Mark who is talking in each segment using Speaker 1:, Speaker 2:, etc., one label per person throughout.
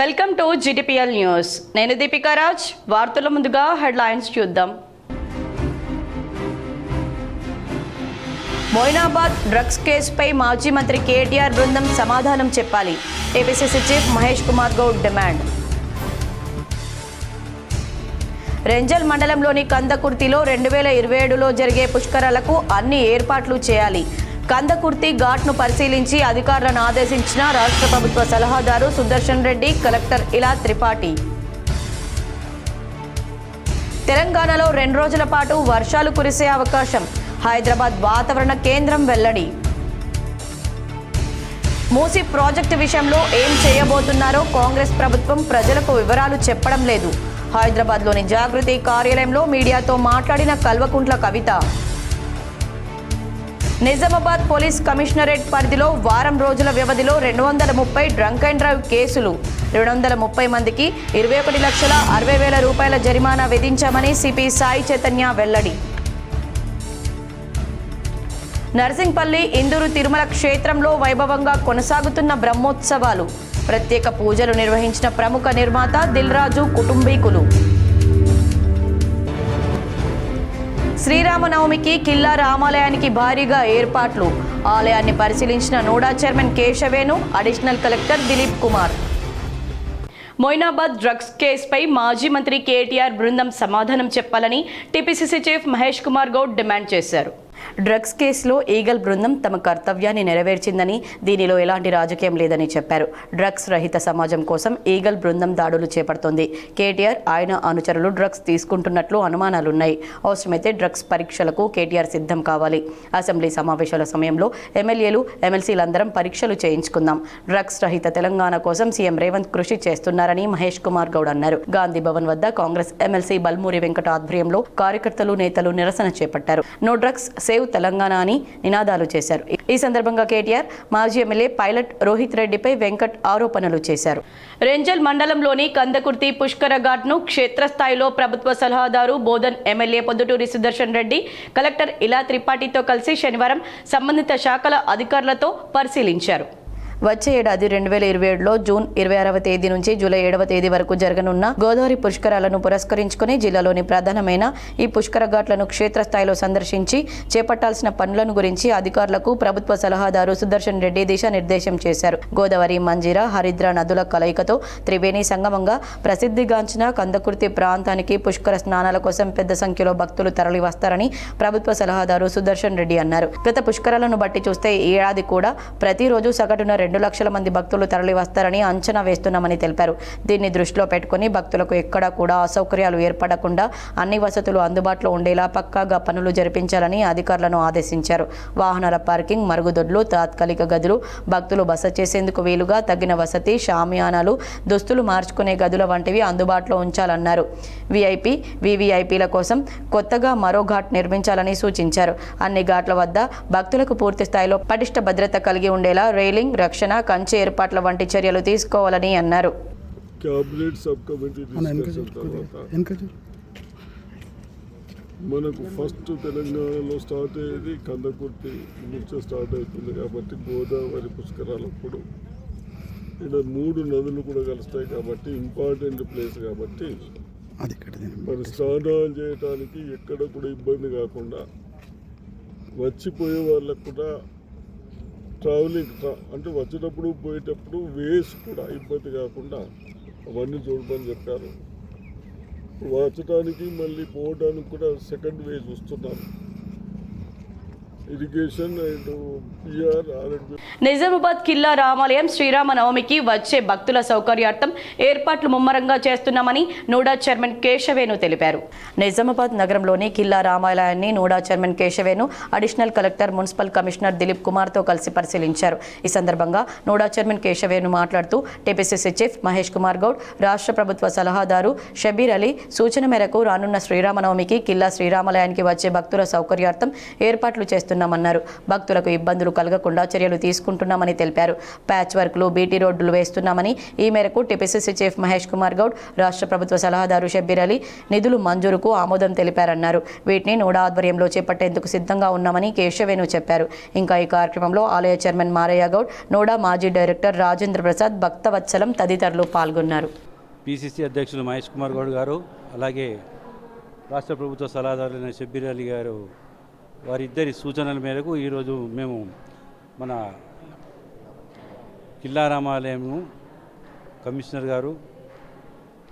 Speaker 1: Welcome to GTPL news. నేను దీపికా రాజ్. వార్తల ముందుగా హెడ్లైన్స్ చూద్దాం. మొయినాబాద్ డ్రగ్స్ కేసుపై మాజీ మంత్రి కేటీఆర్ బృందం సమాధానం చెప్పాలి. TPCC chief Mahesh Kumar Goud demand. Renjal మండలంలోని కందకుర్తిలో 2027లో జరిగే పుష్కరాలకు అన్ని ఏర్పాట్లు చేయాలి. కందకుర్తి ఘాట్ను పరిశీలించి అధికారులను ఆదేశించిన రాష్ట్ర ప్రభుత్వ సలహాదారు సుదర్శన్ రెడ్డి, కలెక్టర్ ఇలా త్రిపాఠి. తెలంగాణలో 2 రోజుల పాటు వర్షాలు కురిసే అవకాశం. హైదరాబాద్ వాతావరణ కేంద్రం వెల్లడి. మూసీ ప్రాజెక్టు విషయంలో ఏం చేయబోతున్నారో కాంగ్రెస్ ప్రభుత్వం ప్రజలకు వివరాలు చెప్పడం లేదు. హైదరాబాద్లోని జాగృతి కార్యాలయంలో మీడియాతో మాట్లాడిన కల్వకుంట్ల కవిత. నిజామాబాద్ పోలీస్ కమిషనరేట్ పరిధిలో వారం రోజుల వ్యవధిలో 230 డ్రంక్ అండ్ డ్రైవ్ కేసులు. 230 మందికి 21,60,000 రూపాయల జరిమానా విధించామని సిపి సాయి చైతన్య వెల్లడి. నర్సింగ్పల్లి ఇందూరు తిరుమల క్షేత్రంలో వైభవంగా కొనసాగుతున్న బ్రహ్మోత్సవాలు. ప్రత్యేక పూజలు నిర్వహించిన ప్రముఖ నిర్మాత దిల్ రాజు కుటుంబీకులు. శ్రీరామనవమికి కిల్లా రామాలయానికి భారీగా ఏర్పాట్లు. ఆలయాన్ని పరిశీలించిన NUDA chairman Keshavenu, additional collector Dileep Kumar. Moinabad drugs కేసుపై మాజీ మంత్రి కేటీఆర్ బృందం సమాధానం చెప్పాలని టీపీసీసీ చీఫ్ మహేష్ కుమార్ గౌడ్ డిమాండ్ చేశారు. డ్రగ్స్ కేసులో ఈగల్ బృందం తమ కర్తవ్యాన్ని నెరవేర్చిందని, దీనిలో ఎలాంటి రాజకీయం లేదని చెప్పారు. డ్రగ్స్ రహిత సమాజం కోసం ఈగల్ బృందం దాడులు చేపడుతోంది. కేటీఆర్, ఆయన అనుచరులు డ్రగ్స్ తీసుకుంటున్నట్లు అనుమానాలున్నాయి. అవసరమైతే డ్రగ్స్ పరీక్షలకు కేటీఆర్ సిద్ధం కావాలి. అసెంబ్లీ సమావేశాల సమయంలో ఎమ్మెల్యేలు, ఎమ్మెల్సీలందరం పరీక్షలు చేయించుకుందాం. డ్రగ్స్ రహిత తెలంగాణ కోసం సీఎం రేవంత్ కృషి చేస్తున్నారని మహేష్ కుమార్ గౌడ్ అన్నారు. గాంధీ భవన్ వద్ద కాంగ్రెస్ ఎమ్మెల్సీ బల్మూరి వెంకట ఆధ్వర్యంలో కార్యకర్తలు, నేతలు నిరసన చేపట్టారు. నో డ్రగ్స్, సేవ్ తెలంగాణ అని నినాదాలు చేశారు. ఈ సందర్భంగా కేటీఆర్, మాజీ ఎమ్మెల్యే పైలట్ రోహిత్ రెడ్డిపై వెంకట్ ఆరోపణలు చేశారు. రెంజల్ మండలంలోని కందకుర్తి పుష్కర ఘాట్ను క్షేత్రస్థాయిలో ప్రభుత్వ సలహాదారు బోధన్, ఎమ్మెల్యే పొద్దుటూరి సుదర్శన్ రెడ్డి, కలెక్టర్ ఇలా త్రిపాఠితో కలిసి శనివారం సంబంధిత శాఖల అధికారులతో పరిశీలించారు. వచ్చే ఏడాది 2027లో జూన్ 26వ తేదీ నుంచి జూలై 7వ తేదీ వరకు జరగనున్న గోదావరి పుష్కరాలను పురస్కరించుకుని జిల్లాలోని ప్రధానమైన ఈ పుష్కర ఘాట్లను క్షేత్రస్థాయిలో సందర్శించి చేపట్టాల్సిన పనులను గురించి అధికారులకు ప్రభుత్వ సలహాదారు సుదర్శన్ రెడ్డి దిశానిర్దేశం చేశారు. గోదావరి, మంజీరా, హరిద్రా నదుల కలయికతో త్రివేణి సంగమంగా ప్రసిద్ధిగాంచిన కందకుర్తి ప్రాంతానికి పుష్కర స్నానాల కోసం పెద్ద సంఖ్యలో భక్తులు తరలి వస్తారని ప్రభుత్వ సలహాదారు సుదర్శన్ రెడ్డి అన్నారు. గత పుష్కరాలను బట్టి చూస్తే ఈ ఏడాది కూడా ప్రతిరోజు సగటున 2 లక్షల మంది భక్తులు తరలి వస్తారని అంచనా వేస్తున్నామని తెలిపారు. దీన్ని దృష్టిలో పెట్టుకుని భక్తులకు ఎక్కడా కూడా అసౌకర్యాలు ఏర్పడకుండా అన్ని వసతులు అందుబాటులో ఉండేలా పక్కాగా పనులు జరిపించాలని అధికారులను ఆదేశించారు. వాహనాల పార్కింగ్, మరుగుదొడ్లు, తాత్కాలిక గదులు, భక్తులు బస చేసేందుకు వీలుగా తగిన వసతి, షామియానాలు, దుస్తులు మార్చుకునే గదుల వంటివి అందుబాటులో ఉంచాలన్నారు. వీఐపీ, వీవీఐపీల కోసం కొత్తగా మరో ఘాట్ నిర్మించాలని సూచించారు. అన్ని ఘాట్ల వద్ద భక్తులకు పూర్తి స్థాయిలో పటిష్ట భద్రత కలిగి ఉండేలా రైలింగ్, రక్షణ, కంచె ఏర్పాట్ల వంటి చర్యలు తీసుకోవాలని అన్నారు.
Speaker 2: క్యాబినెట్ సబ్ కమిటీ మనకు ఫస్ట్ తెలంగాణలో స్టార్ట్ అయ్యేది కందకుర్తి నుంచి స్టార్ట్ అవుతుంది కాబట్టి గోదావరి పుష్కరాలప్పుడు ఇక్కడ 3 నదులు కూడా కలుస్తాయి కాబట్టి ఇంపార్టెంట్ ప్లేస్ కాబట్టి మరి స్నానాలు చేయడానికి ఎక్కడ కూడా ఇబ్బంది కాకుండా వచ్చిపోయే వాళ్ళకు కూడా ట్రావెలింగ్ అంటే వచ్చేటప్పుడు పోయేటప్పుడు వేస్ కూడా ఇబ్బంది కాకుండా అవన్నీ చూడమని చెప్పారు. వచ్చటానికి మళ్ళీ పోవడానికి కూడా సెకండ్ వేస్ వస్తున్నారు. Irrigation and PR.
Speaker 1: Nizamabad Killa Ramalayam శ్రీరామనవమికి వచ్చే భక్తుల సౌకర్యార్థం ఏర్పాట్లు ముమ్మరంగా చేస్తున్నామని నోడా చైర్మన్ కేశవేను తెలిపారు. నిజామాబాద్ నగరంలోని కిల్లా రామాలయాన్ని NUDA chairman Keshavenu, additional collector, municipal commissioner Dileep కుమార్తో కలిసి పరిశీలించారు. ఈ సందర్భంగా నోడా చైర్మన్ కేశవేను మాట్లాడుతూ టీపీసీసీ చీఫ్ మహేష్ కుమార్ గౌడ్, రాష్ట్ర ప్రభుత్వ సలహాదారు షబీర్ అలీ సూచన మేరకు రానున్న శ్రీరామనవమికి కిల్లా శ్రీరామాలయానికి వచ్చే భక్తుల సౌకర్యార్థం ఏర్పాట్లు చేస్తున్నారు చేస్తున్నామన్నారు. భక్తులకు ఇబ్బందులు కలగకుండా చర్యలు తీసుకుంటున్నామని తెలిపారు. ప్యాచ్ వర్క్లు, బీటీ రోడ్డులు వేస్తున్నామని, ఈ మేరకు టీపీసీసీ చీఫ్ మహేష్ కుమార్ గౌడ్, రాష్ట్ర ప్రభుత్వ సలహాదారు షబ్బీర్ అలీ నిధులు మంజూరుకు ఆమోదం తెలిపారన్నారు. వీటిని నోడా ఆధ్వర్యంలో చేపట్టేందుకు సిద్ధంగా ఉన్నామని కేశవేణు చెప్పారు. ఇంకా ఈ కార్యక్రమంలో ఆలయ చైర్మన్ మారయ్య గౌడ్, నోడా మాజీ డైరెక్టర్ రాజేంద్ర ప్రసాద్, భక్తవత్సలం తదితరులు పాల్గొన్నారు.
Speaker 3: పీసీసీ అధ్యక్షులు మహేష్ కుమార్ గౌడ్ గారు, అలాగే రాష్ట్ర ప్రభుత్వ సలహాదారులైన షబ్బీర్ అలీ గారు వారిద్దరి సూచనల మేరకు ఈరోజు మేము మన కిల్లా రామాలయము కమిషనర్ గారు,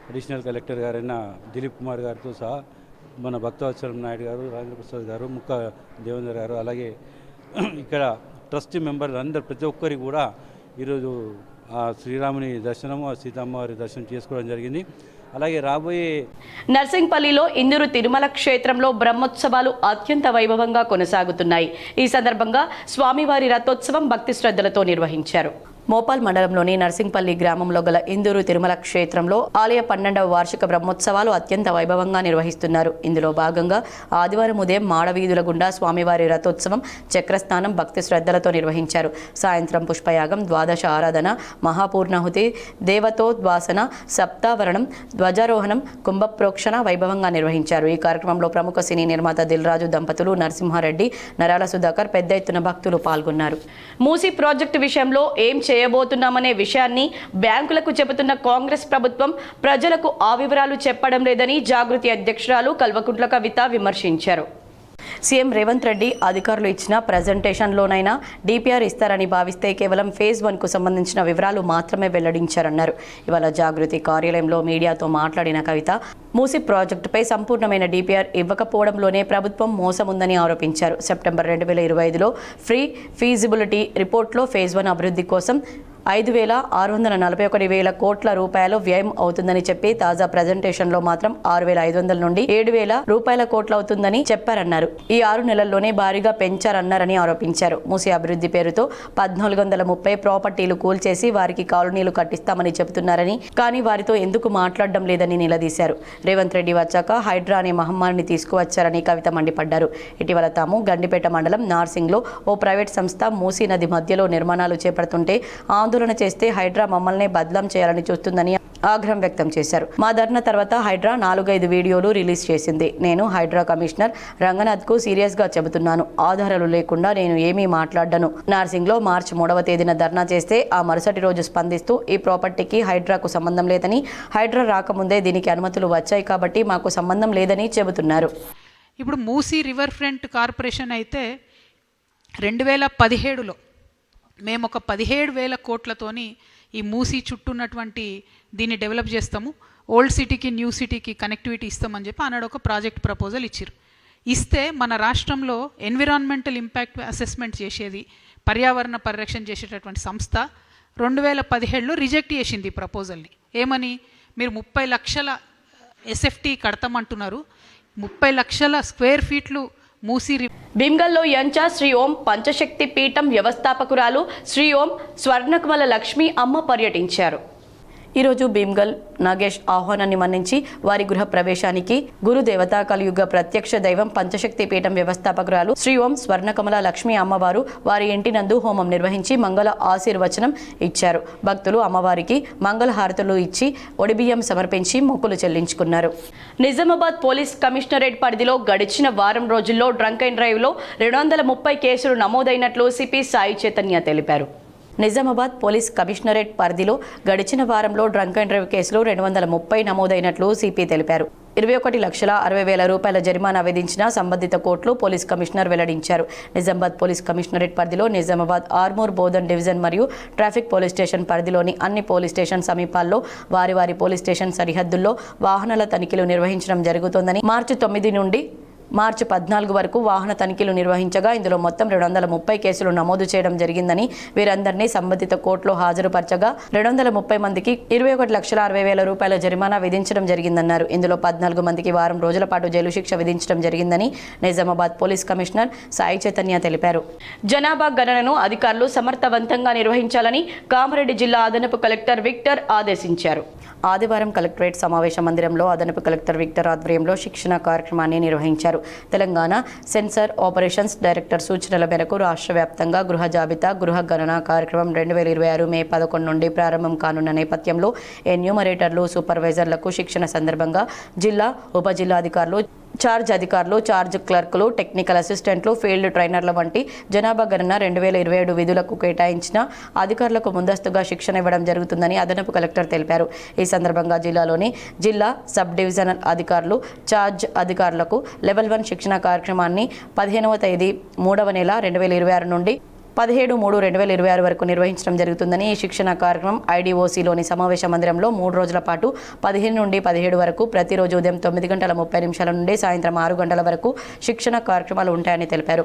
Speaker 3: అడిషనల్ కలెక్టర్ గారైన దిలీప్ కుమార్ గారితో సహా మన భక్తవత్సలం నాయుడు గారు, రాజేంద్ర ప్రసాద్ గారు, ముక్క దేవేందర్ గారు, అలాగే ఇక్కడ ట్రస్టీ మెంబర్లు అందరు ప్రతి ఒక్కరికి కూడా ఈరోజు ఆ శ్రీరాముని దర్శనము, ఆ సీతమ్మవారి దర్శనం చేసుకోవడం జరిగింది. అలాగే రాబోయే
Speaker 1: నర్సింగ్పల్లిలో ఇందూరు తిరుమల క్షేత్రంలో బ్రహ్మోత్సవాలు అత్యంత వైభవంగా కొనసాగుతున్నాయి. ఈ సందర్భంగా స్వామివారి రథోత్సవం భక్తి శ్రద్ధలతో నిర్వహించారు. మోపాల్ మండలంలోని నర్సింగ్పల్లి గ్రామంలో గల ఇందూరు తిరుమల క్షేత్రంలో ఆలయ 12వ వార్షిక బ్రహ్మోత్సవాలు అత్యంత వైభవంగా నిర్వహిస్తున్నారు. ఇందులో భాగంగా ఆదివారం ఉదయం మాడవీధుల గుండా స్వామివారి రథోత్సవం, చక్రస్నానం భక్తి శ్రద్ధలతో నిర్వహించారు. సాయంత్రం పుష్పయాగం, ద్వాదశ ఆరాధన, మహాపూర్ణాహుతి, దేవతోద్వాసన, సప్తావరణం, ధ్వజారోహణం, కుంభప్రోక్షణ వైభవంగా నిర్వహించారు. ఈ కార్యక్రమంలో ప్రముఖ సినీ నిర్మాత దిల్రాజు దంపతులు, నరసింహారెడ్డి, నరాల సుధాకర్ పెద్ద ఎత్తున భక్తులు పాల్గొన్నారు. మూసీ ప్రాజెక్టు విషయంలో ఏం చేయబోతున్నామనే విషయాన్ని బ్యాంకులకు చెబుతున్న కాంగ్రెస్ ప్రభుత్వం ప్రజలకు ఆ వివరాలు చెప్పడం లేదని జాగృతి అధ్యక్షురాలు కల్వకుంట్ల కవిత విమర్శించారు. సీఎం రేవంత్ రెడ్డి అధికారులు ఇచ్చిన ప్రజెంటేషన్లోనైనా డిపిఆర్ ఇస్తారని భావిస్తే కేవలం ఫేజ్ 1కు సంబంధించిన వివరాలు మాత్రమే వెల్లడించారన్నారు. ఇవాళ జాగృతి కార్యాలయంలో మీడియాతో మాట్లాడిన కవిత మూసీ ప్రాజెక్టుపై సంపూర్ణమైన డిపిఆర్ ఇవ్వకపోవడంలోనే ప్రభుత్వం మోసం ఉందని ఆరోపించారు. సెప్టెంబర్ 2025లో ఫ్రీ ఫీజిబిలిటీ రిపోర్ట్లో ఫేజ్ 1 అభివృద్ధి కోసం 5,641,000 కోట్ల రూపాయలు వ్యయం అవుతుందని చెప్పి తాజా ప్రజెంటేషన్లో మాత్రం 6,500 నుండి 7,000 రూపాయల కోట్లు అవుతుందని చెప్పారన్నారు. ఈ 6 నెలల్లోనే భారీగా పెంచారన్నారని ఆరోపించారు. మూసీ అభివృద్ధి పేరుతో 1,430 ప్రాపర్టీలు కూల్చేసి వారికి కాలనీలు కట్టిస్తామని చెబుతున్నారని, కానీ వారితో ఎందుకు మాట్లాడడం లేదని నిలదీశారు. రేవంత్ రెడ్డి వచ్చాక హైడ్రా అనే మహమ్మారిని తీసుకువచ్చారని కవిత మండిపడ్డారు. ఇటీవల తాము గండిపేట మండలం నార్సింగ్లో ఓ ప్రైవేట్ సంస్థ మూసీ నది మధ్యలో నిర్మాణాలు చేపడుతుంటే ఆందోళన చేస్తే హైడ్రా మమ్మల్ని బదలాం చేయాలని చూస్తుందని ఆగ్రహం వ్యక్తం చేశారు. మా ధర్నా తర్వాత హైడ్రా 4-5 వీడియోలు రిలీజ్ చేసింది. నేను హైడ్రా కమిషనర్ రంగనాథ్కు సీరియస్గా చెబుతున్నాను. ఆధారాలు లేకుండా నేను ఏమీ మాట్లాడను. నార్సింగ్లో మార్చి 3వ తేదీన ధర్నా చేస్తే ఆ మరుసటి రోజు స్పందిస్తూ ఈ ప్రాపర్టీకి హైడ్రాకు సంబంధం లేదని, హైడ్రా రాకముందే దీనికి అనుమతులు వచ్చాయి కాబట్టి మాకు సంబంధం లేదని చెబుతున్నారు.
Speaker 4: ఇప్పుడు మూసీ రివర్ ఫ్రంట్ కార్పొరేషన్ అయితే 2017లో మేము ఒక 17,000 కోట్లతోని ఈ మూసీ చుట్టూ ఉన్నటువంటి దీన్ని డెవలప్ చేస్తాము, ఓల్డ్ సిటీకి న్యూ సిటీకి కనెక్టివిటీ ఇస్తామని చెప్పి ఆనాడు ఒక ప్రాజెక్ట్ ప్రపోజల్ ఇచ్చారు. ఇస్తే మన రాష్ట్రంలో ఎన్విరాన్మెంటల్ ఇంపాక్ట్ అసెస్మెంట్ చేసేది, పర్యావరణ పరిరక్షణ చేసేటటువంటి సంస్థ 2017లో రిజెక్ట్ చేసింది ఈ ప్రపోజల్ని. ఏమని, మీరు 30 లక్షల ఎస్ఎఫ్టీ కడతామంటున్నారు, 30 లక్షల స్క్వేర్ ఫీట్లు మూసీ.
Speaker 1: భీమ్గల్లో యంచా శ్రీ ఓం పంచశక్తి పీఠం వ్యవస్థాపకురాలు శ్రీ ఓం స్వర్ణకమల లక్ష్మి అమ్మ పర్యటించారు. ఈరోజు భీమ్గల్ నాగేష్ ఆహ్వానాన్ని మన్నించి వారి గృహ ప్రవేశానికి గురుదేవత కలియుగ ప్రత్యక్ష దైవం పంచశక్తి పీఠం వ్యవస్థాపకురాలు శ్రీ ఓం స్వర్ణకమల లక్ష్మి అమ్మవారు వారి ఇంటి నందు హోమం నిర్వహించి మంగళ ఆశీర్వచనం ఇచ్చారు. భక్తులు అమ్మవారికి మంగళహారతులు ఇచ్చి ఒడిబియ్యం సమర్పించి మొక్కులు చెల్లించుకున్నారు. నిజామాబాద్ పోలీస్ కమిషనరేట్ పరిధిలో గడిచిన వారం రోజుల్లో డ్రంక్ అండ్ డ్రైవ్లో 230 కేసులు నమోదైనట్లు సిపి సాయి చైతన్య తెలిపారు. నిజామాబాద్ పోలీస్ కమిషనరేట్ పరిధిలో గడిచిన వారంలో డ్రంక్ అండ్ డ్రైవ్ కేసులు 230 నమోదైనట్లు సిపి తెలిపారు. 21,60,000 రూపాయల జరిమానా విధించిన సంబంధిత కోర్టులు పోలీస్ కమిషనర్ వెల్లడించారు. నిజామాబాద్ పోలీస్ కమిషనరేట్ పరిధిలో నిజామాబాద్, ఆర్మూర్, బోధన్ డివిజన్ మరియు ట్రాఫిక్ పోలీస్ స్టేషన్ పరిధిలోని అన్ని పోలీస్ స్టేషన్ సమీపాల్లో వారి పోలీస్ స్టేషన్ సరిహద్దుల్లో వాహనాల తనిఖీలు నిర్వహించడం జరుగుతోందని, మార్చి 9 నుండి మార్చి 14 వరకు వాహన తనిఖీలు నిర్వహించగా ఇందులో మొత్తం 230 కేసులు నమోదు చేయడం జరిగిందని, వీరందరినీ సంబంధిత కోర్టులో హాజరుపరచగా 230 మందికి 21,60,000 రూపాయల జరిమానా విధించడం జరిగిందన్నారు. ఇందులో 14 మందికి వారం రోజుల పాటు జైలు శిక్ష విధించడం జరిగిందని నిజామాబాద్ పోలీస్ కమిషనర్ సాయి చైతన్య తెలిపారు. జనాభా గణనను అధికారులు సమర్థవంతంగా నిర్వహించాలని కామారెడ్డి జిల్లా అదనపు కలెక్టర్ విక్టర్ ఆదేశించారు. ఆదివారం కలెక్టరేట్ సమావేశ మందిరంలో అదనపు కలెక్టర్ విక్టర్ ఆధ్వర్యంలో శిక్షణ కార్యక్రమాన్ని నిర్వహించారు. తెలంగాణ సెన్సార్ ఆపరేషన్స్ డైరెక్టర్ సూచనల మేరకు రాష్ట్ర వ్యాప్తంగా గృహ జాబితా గృహ గణన కార్యక్రమం 2026 మే 11 నుండి ప్రారంభం కానున్న నేపథ్యంలో ఎన్యూమరేటర్లు సూపర్వైజర్లకు శిక్షణ సందర్భంగా జిల్లా ఉప జిల్లా అధికారులు చార్జ్ అధికారులు చార్జ్ క్లర్కులు టెక్నికల్ అసిస్టెంట్లు ఫీల్డ్ ట్రైనర్ల వంటి జనాభా గణన 2027 విధులకు కేటాయించిన అధికారులకు ముందస్తుగా శిక్షణ ఇవ్వడం జరుగుతుందని అదనపు కలెక్టర్ తెలిపారు. ఈ సందర్భంగా జిల్లాలోని జిల్లా సబ్ డివిజనల్ అధికారులు చార్జ్ అధికారులకు లెవెల్ 1 శిక్షణ కార్యక్రమాన్ని 15వ తేదీ 3వ నెల 2026 నుండి 17/3/2026 వరకు నిర్వహించడం జరుగుతుందని ఈ శిక్షణ కార్యక్రమం ఐడిఓసిలోని సమావేశ మందిరంలో 3 రోజుల పాటు 15 నుండి 17 వరకు ప్రతిరోజు ఉదయం 9:30 నుండి సాయంత్రం 6 గంటల వరకు శిక్షణ కార్యక్రమాలు ఉంటాయని తెలిపారు.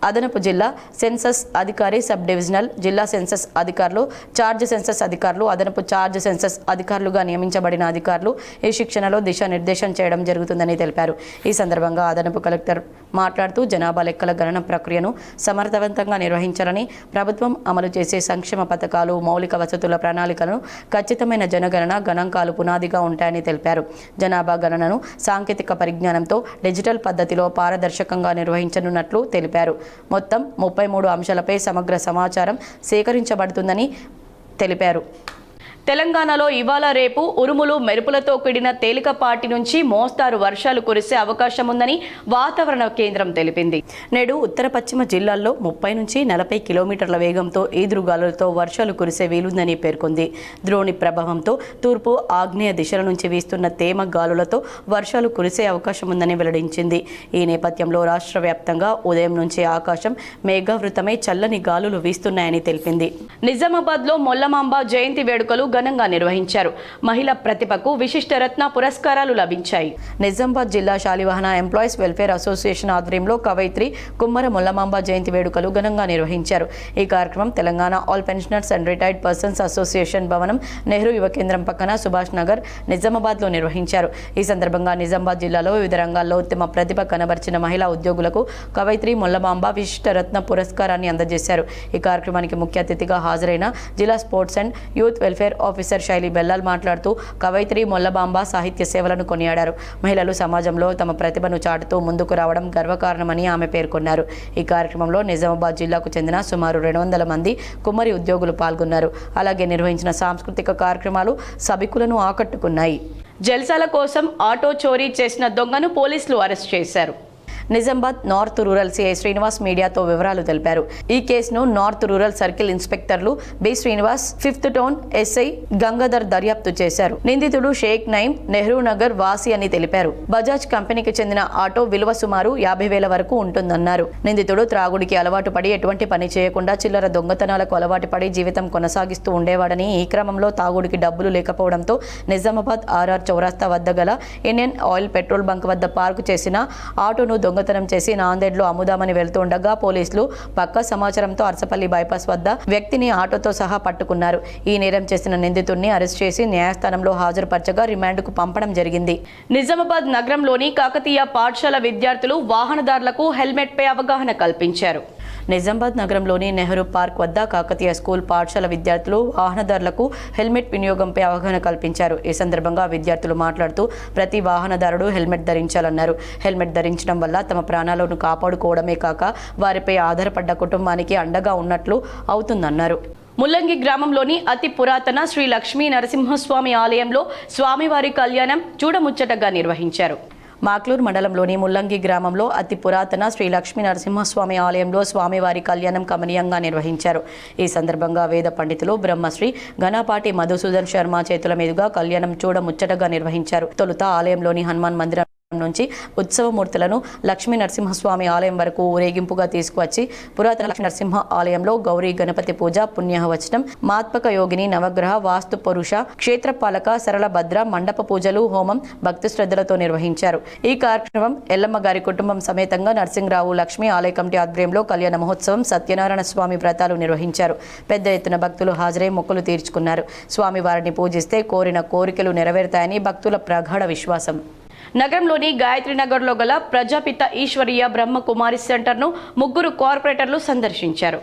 Speaker 1: అదనపు జిల్లా సెన్సస్ అధికారి సబ్ డివిజనల్ జిల్లా సెన్సస్ అధికారులు చార్జ్ సెన్సస్ అధికారులు అదనపు చార్జ్ సెన్సస్ అధికారులుగా నియమించబడిన అధికారులు ఈ శిక్షణలో దిశానిర్దేశం చేయడం జరుగుతుందని తెలిపారు. ఈ సందర్భంగా అదనపు కలెక్టర్ మాట్లాడుతూ జనాభా లెక్కల గణన ప్రక్రియను సమర్థవంతంగా నిర్వహించాలని ప్రభుత్వం అమలు చేసే సంక్షేమ పథకాలు మౌలిక వసతుల ప్రణాళికలను ఖచ్చితమైన జనగణన గణాంకాలు పునాదిగా ఉంటాయని తెలిపారు. జనాభా గణనను సాంకేతిక పరిజ్ఞానంతో డిజిటల్ పద్ధతిలో పారదర్శకంగా నిర్వహించనున్నట్లు తెలిపారు. మొత్తం 33 అంశాలపై సమగ్ర సమాచారం సేకరించబడుతుందని తెలిపారు. తెలంగాణలో ఇవాళ రేపు ఉరుములు మెరుపులతో కూడిన తేలికపాటి నుంచి మోస్తారు వర్షాలు కురిసే అవకాశం ఉందని వాతావరణ కేంద్రం తెలిపింది. నేడు ఉత్తర పశ్చిమ జిల్లాల్లో 30 నుంచి 40 కిలోమీటర్ల వేగంతో ఈదురుగాలులతో వర్షాలు కురిసే వీలుందని పేర్కొంది. ద్రోణి ప్రభావంతో తూర్పు ఆగ్నేయ దిశల నుంచి వీస్తున్న తేమ గాలులతో వర్షాలు కురిసే అవకాశం ఉందని వెల్లడించింది. ఈ నేపథ్యంలో రాష్ట్ర వ్యాప్తంగా ఉదయం నుంచి ఆకాశం మేఘావృతమై చల్లని గాలులు వీస్తున్నాయని తెలిపింది. నిజామాబాద్లో మొల్లమాంబ జయంతి వేడుకలు ఘనంగా నిర్వహించారు. మహిళా ప్రతిభకు విశిష్ట రత్న పురస్కారాలు లభించాయి. నిజామాబాద్ జిల్లా శాలివాహన ఎంప్లాయీస్ వెల్ఫేర్ అసోసియేషన్ ఆధ్వర్యంలో కవయిత్రి కుమ్మర మొల్లమాంబ జయంతి వేడుకలు ఘనంగా నిర్వహించారు. ఈ కార్యక్రమం Telangana all pensioners and retired persons association భవనం నెహ్రూ యువ కేంద్రం పక్కన సుభాష్ నగర్ నిజామాబాద్లో నిర్వహించారు. ఈ సందర్భంగా నిజామాబాద్ జిల్లాలో వివిధ రంగాల్లో ఉత్తమ ప్రతిభ కనబర్చిన మహిళా ఉద్యోగులకు కవయిత్రి మొల్లమాంబ విశిష్ట రత్న పురస్కారాన్ని అందజేశారు. ఈ కార్యక్రమానికి ముఖ్య అతిథిగా హాజరైన జిల్లా sports and youth welfare officer శైలి బెల్లాల్ మాట్లాడుతూ కవయిత్రి మొల్లమాంబ సాహిత్య సేవలను కొనియాడారు. మహిళలు సమాజంలో తమ ప్రతిభను చాటుతూ ముందుకు రావడం గర్వకారణమని ఆమె పేర్కొన్నారు. ఈ కార్యక్రమంలో నిజామాబాద్ జిల్లాకు చెందిన సుమారు 200 మంది కుమ్మరి ఉద్యోగులు పాల్గొన్నారు. అలాగే నిర్వహించిన సాంస్కృతిక కార్యక్రమాలు సభికులను ఆకట్టుకున్నాయి. జల్సాల కోసం ఆటో చోరీ చేసిన దొంగను పోలీసులు అరెస్ట్ చేశారు. Nizamabad north rural CI Srinivas మీడియాతో వివరాలు తెలిపారు. ఈ కేసును నార్త్ రూరల్ సర్కిల్ ఇన్స్పెక్టర్లు B Srinivas, 5th town SI Gangadhar దర్యాప్తు చేశారు. నిందితుడు షేక్ నయీం నెహ్రూ నగర్ వాసి అని తెలిపారు. బజాజ్ కంపెనీకి చెందిన ఆటో విలువ సుమారు 50,000 వరకు ఉంటుందన్నారు. నిందితుడు త్రాగుడికి అలవాటు పడి ఎటువంటి పని చేయకుండా చిల్లర దొంగతనాలకు అలవాటు పడి జీవితం కొనసాగిస్తూ ఉండేవాడని, ఈ క్రమంలో తాగుడికి డబ్బులు లేకపోవడంతో నిజామాబాద్ ఆర్ఆర్ చౌరస్తా వద్ద గల ఇండియన్ ఆయిల్ పెట్రోల్ బంక్ వద్ద పార్కు చేసిన ఆటోను దొంగతనం చేసి నాందేడ్లో అమ్ముదామని వెళ్తుండగా పోలీసులు పక్కా సమాచారంతో అర్సపల్లి బైపాస్ వద్ద వ్యక్తిని ఆటోతో సహా పట్టుకున్నారు. ఈ నేరం చేసిన నిందితుడిని అరెస్ట్ చేసి న్యాయస్థానంలో హాజరుపరచగా రిమాండ్కు పంపడం జరిగింది. నిజామాబాద్ నగరంలోని కాకతీయ పాఠశాల విద్యార్థులు వాహనదారులకు హెల్మెట్పై అవగాహన కల్పించారు. నిజామాబాద్ నగరంలోని నెహ్రూ పార్క్ వద్ద కాకతీయ స్కూల్ పాఠశాల విద్యార్థులు వాహనదారులకు హెల్మెట్ వినియోగంపై అవగాహన కల్పించారు. ఈ సందర్భంగా విద్యార్థులు మాట్లాడుతూ ప్రతి వాహనదారుడు హెల్మెట్ ధరించాలన్నారు. హెల్మెట్ ధరించడం వల్ల తమ ప్రాణాలను కాపాడుకోవడమే కాక వారిపై ఆధారపడ్డ కుటుంబానికి అండగా ఉన్నట్లు అవుతుందన్నారు. ముల్లంగి గ్రామంలోని అతి పురాతన శ్రీ లక్ష్మీ నరసింహస్వామి ఆలయంలో స్వామివారి కళ్యాణం చూడముచ్చటగా నిర్వహించారు. మాక్లూరు మండలంలోని ముల్లంగి గ్రామంలో అతి పురాతన శ్రీ లక్ష్మీ నరసింహస్వామి ఆలయంలో స్వామివారి కళ్యాణం కమనీయంగా నిర్వహించారు. ఈ సందర్భంగా వేద పండితులు బ్రహ్మశ్రీ ఘనపాటి మధుసూదన్ శర్మ చేతుల మీదుగా కళ్యాణం చూడముచ్చటగా నిర్వహించారు. తొలుత ఆలయంలోని హనుమాన్ మందిరం నుంచి ఉత్సవమూర్తులను లక్ష్మీ నరసింహస్వామి ఆలయం వరకు ఊరేగింపుగా తీసుకువచ్చి పురాతన లక్ష్మీ నరసింహ ఆలయంలో గౌరీ గణపతి పూజ, పుణ్యవచనం, మాత్మక యోగిని, నవగ్రహ, వాస్తు పురుష, క్షేత్రపాలక, సరళ భద్ర, మండప పూజలు, హోమం భక్తి శ్రద్ధలతో నిర్వహించారు. ఈ కార్యక్రమం ఎల్లమ్మ గారి కుటుంబం సమేతంగా నరసింహరావు లక్ష్మీ ఆలయ కమిటీ ఆధ్వర్యంలో కళ్యాణ మహోత్సవం, సత్యనారాయణ స్వామి వ్రతాలు నిర్వహించారు. పెద్ద ఎత్తున భక్తులు హాజరై మొక్కులు తీర్చుకున్నారు. స్వామివారిని పూజిస్తే కోరిన కోరికలు నెరవేరుతాయని భక్తుల ప్రగాఢ విశ్వాసం. నగరంలోని గాయత్రి నగర్లో గల ప్రజాపిత ఈశ్వరీయ బ్రహ్మకుమారి సెంటర్ను 3 కార్పొరేటర్లు సందర్శించారు.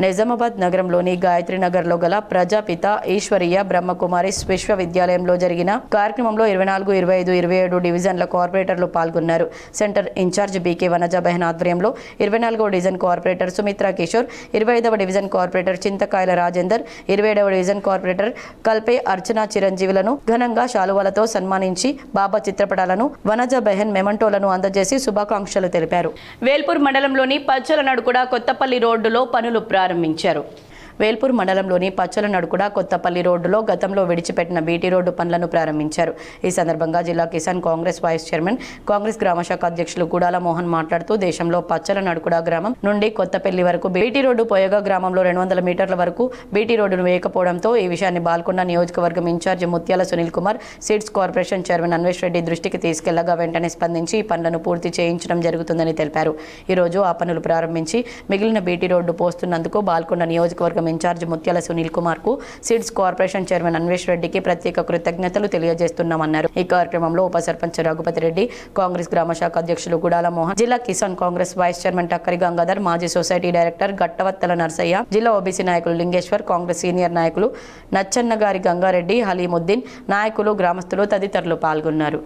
Speaker 1: నిజామాబాద్ నగరంలోని గాయత్రి నగర్లో గల ప్రజాపిత ఈశ్వరీయ బ్రహ్మకుమారిస్ విశ్వవిద్యాలయంలో జరిగిన కార్యక్రమంలో 24, 25, 27 డివిజన్ల కార్పొరేటర్లు పాల్గొన్నారు. సెంటర్ ఇన్ఛార్జ్ బీకే వనజాబెహన్ ఆధ్వర్యంలో 24వ డివిజన్ కార్పొరేటర్ సుమిత్రా కిషోర్, 25వ డివిజన్ కార్పొరేటర్ చింతకాయల రాజేందర్, 27వ డివిజన్ కార్పొరేటర్ కల్పే అర్చన చిరంజీవులను ఘనంగా శాలువాలతో సన్మానించి బాబా చిత్రపటాలను, వనజాబెహన్ మెమంటోలను అందజేసి శుభాకాంక్షలు తెలిపారు. వేల్పూర్ మండలంలోని పచ్చల నడుకుడ కొత్తపల్లి రోడ్డులో పనులు ప్రారంభించారు. వేల్పూర్ మండలంలోని పచ్చల నడుకుడ కొత్తపల్లి రోడ్డులో గతంలో విడిచిపెట్టిన బీటీ రోడ్డు పనులను ప్రారంభించారు. ఈ సందర్భంగా జిల్లా కిసాన్ కాంగ్రెస్ వైస్ చైర్మన్, కాంగ్రెస్ గ్రామశాఖ అధ్యక్షులు గుడాల మోహన్ మాట్లాడుతూ దేశంలో పచ్చల నడుకుడ గ్రామం నుండి కొత్తపల్లి వరకు బీటీ రోడ్డు పోయగా గ్రామంలో 200 మీటర్ల వరకు బీటీ రోడ్డును వేయకపోవడంతో ఈ విషయాన్ని బాల్కొండ నియోజకవర్గం ఇన్ఛార్జి ముత్యాల Sunil Kumar seeds corporation chairman Anvesh Reddy దృష్టికి తీసుకెళ్లగా వెంటనే స్పందించి ఈ పనులను పూర్తి చేయించడం జరుగుతుందని తెలిపారు. ఈ రోజు ఆ పనులు ప్రారంభించి మిగిలిన బీటీ రోడ్డు పోస్తున్నందుకు బాల్కొండ నియోజకవర్గం ఇన్ఛార్జ్ ముత్యాల సునీల్ కుమార్ కు సీడ్స్ కార్పొరేషన్ చైర్మన్ అన్వేష్ రెడ్డికి ప్రత్యేక కృతజ్ఞతలు తెలియజేస్తున్నామన్నారు. ఈ కార్యక్రమంలో ఉప సర్పంచ్ రఘుపతి రెడ్డి, కాంగ్రెస్ గ్రామశాఖ అధ్యక్షులు గుడాల మోహన్, జిల్లా కిసాన్ కాంగ్రెస్ వైస్ చైర్మన్ టక్కరి గంగాధర్, మాజీ సొసైటీ డైరెక్టర్ గట్టవత్తల నర్సయ్య, జిల్లా ఓబీసీ నాయకులు లింగేశ్వర్, కాంగ్రెస్ సీనియర్ నాయకులు నచ్చన్నగారి గంగారెడ్డి, హలీముద్దీన్, నాయకులు, గ్రామస్తులు తదితరులు పాల్గొన్నారు.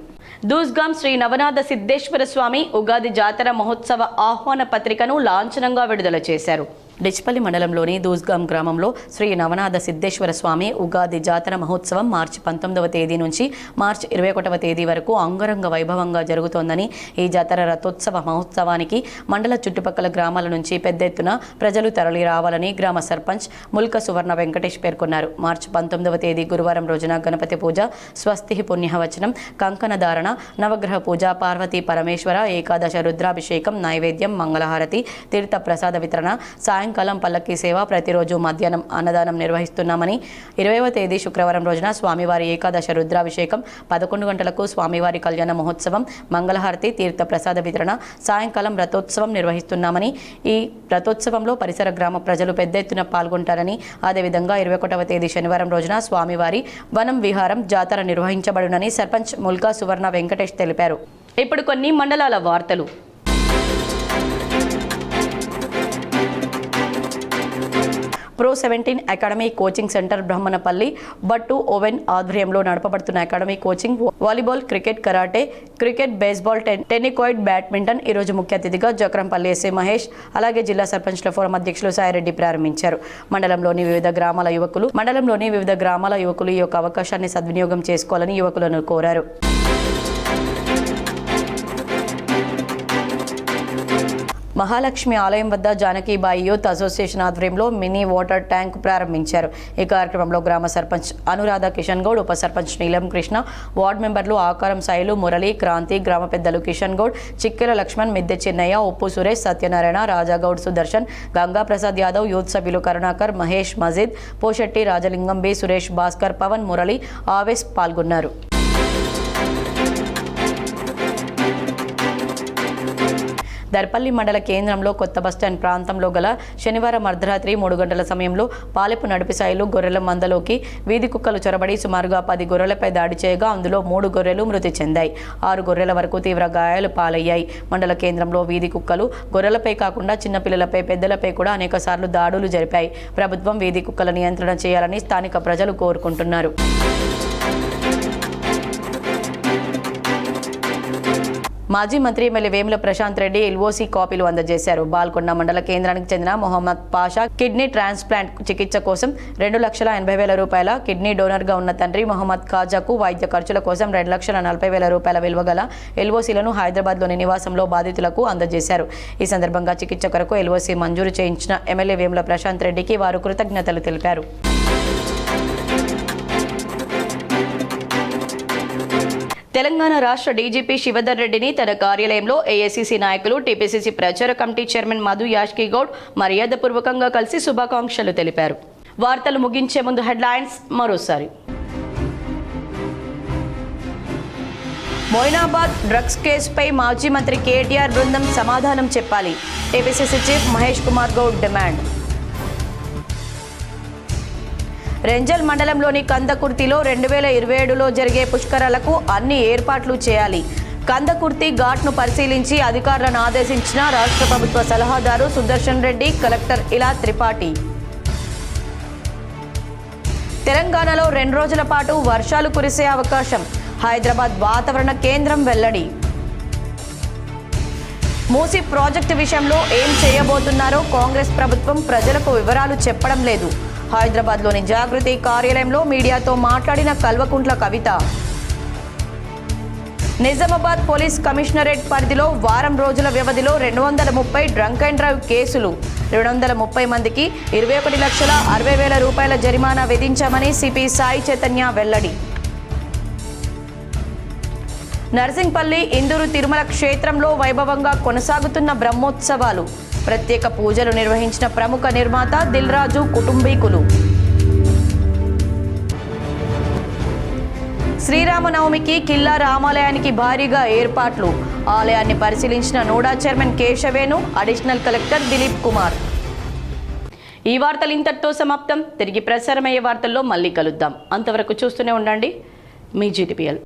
Speaker 1: దూస్గాం శ్రీ నవనాథ సిద్ధేశ్వర స్వామి ఉగాది జాతర మహోత్సవ ఆహ్వాన పత్రికను లాంఛనంగా విడుదల చేశారు. డిచ్పల్లి మండలంలోని దూస్గాం గ్రామంలో శ్రీ నవనాథ సిద్ధేశ్వర స్వామి ఉగాది జాతర మహోత్సవం మార్చి 19వ తేదీ నుంచి మార్చి 21వ తేదీ వరకు అంగరంగ వైభవంగా జరుగుతోందని, ఈ జాతర రథోత్సవ మహోత్సవానికి మండల చుట్టుపక్కల గ్రామాల నుంచి పెద్ద ఎత్తున ప్రజలు తరలి రావాలని గ్రామ సర్పంచ్ ముల్క సువర్ణ వెంకటేష్ పేర్కొన్నారు. మార్చి 19వ తేదీ గురువారం రోజున గణపతి పూజ, స్వస్తి పుణ్యవచనం, కంకణ ధారణ, నవగ్రహ పూజ, పార్వతీ పరమేశ్వర ఏకాదశ రుద్రాభిషేకం, నైవేద్యం, మంగళహారతి, తీర్థ ప్రసాద వితరణ, సాయంకాలం పల్లకి సేవ, ప్రతిరోజు మధ్యాహ్నం అన్నదానం నిర్వహిస్తున్నామని, 20వ తేదీ శుక్రవారం రోజున స్వామివారి ఏకాదశ రుద్రాభిషేకం, 11 గంటలకు స్వామివారి కళ్యాణ మహోత్సవం, మంగళహారతి, తీర్థ ప్రసాద వితరణ, సాయంకాలం రథోత్సవం నిర్వహిస్తున్నామని, ఈ రథోత్సవంలో పరిసర గ్రామ ప్రజలు పెద్ద ఎత్తున పాల్గొంటారని, అదేవిధంగా 21వ తేదీ శనివారం రోజున స్వామివారి వనం విహారం జాతర నిర్వహించబడునని సర్పంచ్ ముల్కా సువర్ణ వెంకటేష్ తెలిపారు. ఇప్పుడు కొన్ని మండలాల వార్తలు. Pro 17 academy coaching centre Brahmanapalli Battu Owen ఆధ్వర్యంలో నడపబడుతున్న academy coaching volleyball, cricket, karate, cricket, baseball, tennikoit, badminton ఈరోజు ముఖ్య అతిథిగా జక్రంపల్లి ఎస్ఏ మహేష్, అలాగే జిల్లా సర్పంచ్ల ఫోరం అధ్యక్షులు సాయిరెడ్డి ప్రారంభించారు. మండలంలోని వివిధ గ్రామాల యువకులు ఈ యొక్క అవకాశాన్ని సద్వినియోగం చేసుకోవాలని యువకులను కోరారు. మహాలక్ష్మి ఆలయం వద్ద జానకీబాయి యూత్ అసోసియేషన్ ఆధ్వర్యంలో మినీ వాటర్ ట్యాంక్ ప్రారంభించారు. ఈ కార్యక్రమంలో గ్రామ సర్పంచ్ అనురాధ కిషన్ గౌడ్, ఉప సర్పంచ్ నీలం కృష్ణ, వార్డు మెంబర్లు ఆకారం సాయిలు, మురళి, క్రాంతి, గ్రామ పెద్దలు కిషన్ గౌడ్, చిక్కెల లక్ష్మణ్, మిద్దె చిన్నయ్య, ఉప్పు సురేష్, సత్యనారాయణ, రాజాగౌడ్, సుదర్శన్, గంగా ప్రసాద్ యాదవ్, యూత్ సభ్యులు కరుణాకర్, మహేష్, మజీద్, పోషెట్టి, రాజలింగం, బి సురేష్, భాస్కర్, పవన్, మురళి, ఆవేశ్ పాల్గొన్నారు. దర్పల్లి మండల కేంద్రంలో కొత్త బస్టాండ్ ప్రాంతంలో గల శనివారం అర్ధరాత్రి 3 గంటల సమయంలో పాలెపు నడిపిసాయిలు గొర్రెల మందలోకి వీధి కుక్కలు చొరబడి సుమారుగా 10 గొర్రెలపై దాడి చేయగా అందులో 3 గొర్రెలు మృతి చెందాయి. 6 గొర్రెల వరకు తీవ్ర గాయాలు పాలయ్యాయి. మండల కేంద్రంలో వీధి కుక్కలు గొర్రెలపై కాకుండా చిన్నపిల్లలపై, పెద్దలపై కూడా అనేక సార్లు దాడులు జరిపాయి. ప్రభుత్వం వీధి కుక్కల నియంత్రణ చేయాలని స్థానిక ప్రజలు కోరుకుంటున్నారు. మాజీ మంత్రి ఎమ్మెల్యే వేముల ప్రశాంత్ రెడ్డి ఎల్ఓసి కాపీలు అందజేశారు. బాల్కొండ మండల కేంద్రానికి చెందిన మొహమ్మద్ పాషా కిడ్నీ ట్రాన్స్ప్లాంట్ చికిత్స కోసం 2,80,000 రూపాయల, కిడ్నీ డోనర్గా ఉన్న తండ్రి మొహమ్మద్ ఖాజాకు వైద్య ఖర్చుల కోసం 2,40,000 రూపాయల విలువ గల ఎల్ఓసీలను హైదరాబాద్లోని నివాసంలో బాధితులకు అందజేశారు. ఈ సందర్భంగా చికిత్స కొరకు ఎల్ఓసీ మంజూరు చేయించిన ఎమ్మెల్యే వేముల ప్రశాంత్ రెడ్డికి వారు కృతజ్ఞతలు తెలిపారు. తెలంగాణ రాష్ట్ర డీజీపీ శివధర్ రెడ్డిని తన కార్యాలయంలో ఏఐసీసీ నాయకులు, టీపీసీసీ ప్రచార కమిటీ చైర్మన్ మధు యాష్కి గౌడ్ మర్యాదపూర్వకంగా కలిసి శుభాకాంక్షలు తెలిపారు. వార్తలు ముగించే ముందు హెడ్లైన్స్ మరోసారి. మొయినాబాద్ డ్రగ్స్ కేసుపై మాజీ మంత్రి కేటీఆర్ బృందం సమాధానం చెప్పాలి. TPCC chief Mahesh Kumar Goud demand. Renjal మండలంలోని కందకుర్తిలో 2027లో జరిగే పుష్కరాలకు అన్ని ఏర్పాట్లు చేయాలి. కందకుర్తి ఘాట్ను పరిశీలించి అధికారులను ఆదేశించిన రాష్ట్ర ప్రభుత్వ సలహాదారు సుదర్శన్ రెడ్డి, కలెక్టర్ ఇలా త్రిపాఠి. తెలంగాణలో 2 రోజుల పాటు వర్షాలు కురిసే అవకాశం, హైదరాబాద్ వాతావరణ కేంద్రం వెల్లడి. మూసీ ప్రాజెక్టు విషయంలో ఏం చేయబోతున్నారో కాంగ్రెస్ ప్రభుత్వం ప్రజలకు వివరాలు చెప్పడం లేదు. హైదరాబాద్లోని జాగృతి కార్యాలయంలో మీడియాతో మాట్లాడిన కల్వకుంట్ల కవిత. నిజామాబాద్ పోలీస్ కమిషనరేట్ పరిధిలో వారం రోజుల వ్యవధిలో 230 డ్రంక్ అండ్ డ్రైవ్ కేసులు, 230 మందికి 21,60,000 రూపాయల జరిమానా విధించామని సిపి సాయి చైతన్య వెల్లడి. నర్సింగ్పల్లి ఇందూరు తిరుమల క్షేత్రంలో వైభవంగా కొనసాగుతున్న బ్రహ్మోత్సవాలు, ప్రత్యేక పూజలు నిర్వహించిన ప్రముఖ నిర్మాత దిల్ రాజు కుటుంబీకులు. శ్రీరామనవమికి కిల్లా రామాలయానికి భారీగా ఏర్పాట్లు, ఆలయాన్ని పరిశీలించిన NUDA chairman Keshavenu, additional collector Dileep Kumar. ఈ వార్తలు ఇంతటితో సమాప్తం. తిరిగి ప్రసారమయ్యే వార్తల్లో మళ్ళీ కలుద్దాం. అంతవరకు చూస్తూనే ఉండండి మీ GTPL.